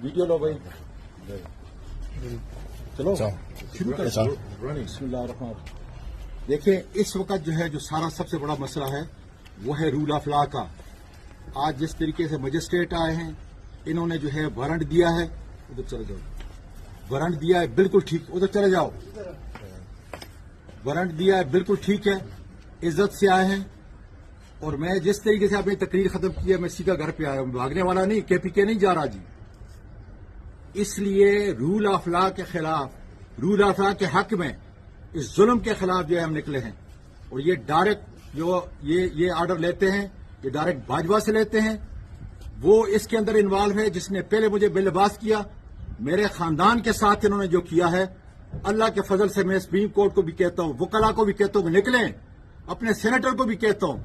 Video لو بھائی چلو شروع کریں بسم اللہ الرحمن الرحیم. دیکھیں اس وقت جو ہے جو سارا سب سے بڑا مسئلہ ہے وہ ہے رول آف لا کا. آج جس طریقے سے مجسٹریٹ آئے ہیں انہوں نے جو ہے وارنٹ دیا ہے, ادھر چلے جاؤ, وارنٹ دیا ہے بالکل ٹھیک, ادھر چلے جاؤ, وارنٹ دیا ہے بالکل ٹھیک ہے, عزت سے آئے ہیں. اور میں جس طریقے سے اپنی تقریر ختم کی ہے میں سیدھا گھر پہ آیا ہوں, بھاگنے والا نہیں, کے پی کے نہیں جا رہا جی. اس لیے رول آف لا کے خلاف, رول آف لا کے حق میں اس ظلم کے خلاف جو ہے ہم نکلے ہیں. اور یہ ڈائریکٹ جو یہ آرڈر لیتے ہیں یہ ڈائریکٹ باجوہ سے لیتے ہیں. وہ اس کے اندر انوالو ہے جس نے پہلے مجھے بے لباس کیا. میرے خاندان کے ساتھ انہوں نے جو کیا ہے, اللہ کے فضل سے میں سپریم کورٹ کو بھی کہتا ہوں, وکلا کو بھی کہتا ہوں کہ نکلیں, اپنے سینیٹر کو بھی کہتا ہوں,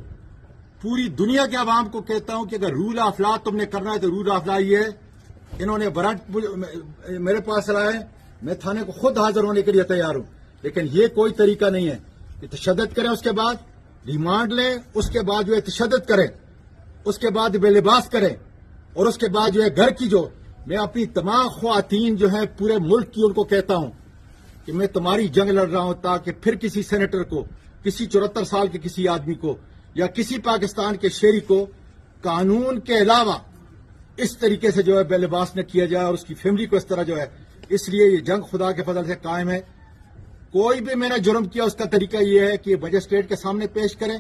پوری دنیا کے عوام کو کہتا ہوں کہ اگر رول آف لا تم نے کرنا ہے تو رول آف لا یہ ہے. انہوں نے وارنٹ میرے پاس لایا ہے, میں تھانے کو خود حاضر ہونے کے لیے تیار ہوں, لیکن یہ کوئی طریقہ نہیں ہے کہ تشدد کریں, اس کے بعد ریمانڈ لیں, اس کے بعد جو ہے تشدد کریں, اس کے بعد بے لباس کریں, اور اس کے بعد جو ہے گھر کی جو میں اپنی تمام خواتین جو ہیں پورے ملک کی ان کو کہتا ہوں کہ میں تمہاری جنگ لڑ رہا ہوں تاکہ پھر کسی سینیٹر کو, کسی 74 سال کے کسی آدمی کو یا کسی پاکستان کے شہری کو قانون کے علاوہ اس طریقے سے جو ہے بے لباس نہ کیا جائے اور اس کی فیملی کو اس طرح جو ہے. اس لیے یہ جنگ خدا کے فضل سے قائم ہے. کوئی بھی میں نے جرم کیا اس کا طریقہ یہ ہے کہ مجسٹریٹ کے سامنے پیش کریں,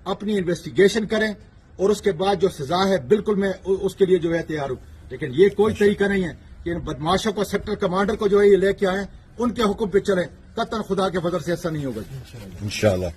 اپنی انویسٹیگیشن کریں, اور اس کے بعد جو سزا ہے بالکل میں اس کے لیے جو ہے تیار ہوں. لیکن یہ کوئی طریقہ نہیں ہے کہ ان بدماشوں کو, سیکٹر کمانڈر کو جو ہے یہ لے کے آئیں, ان کے حکم پہ چلیں. قطعاً خدا کے فضل سے ایسا نہیں ہوگا انشاءاللہ.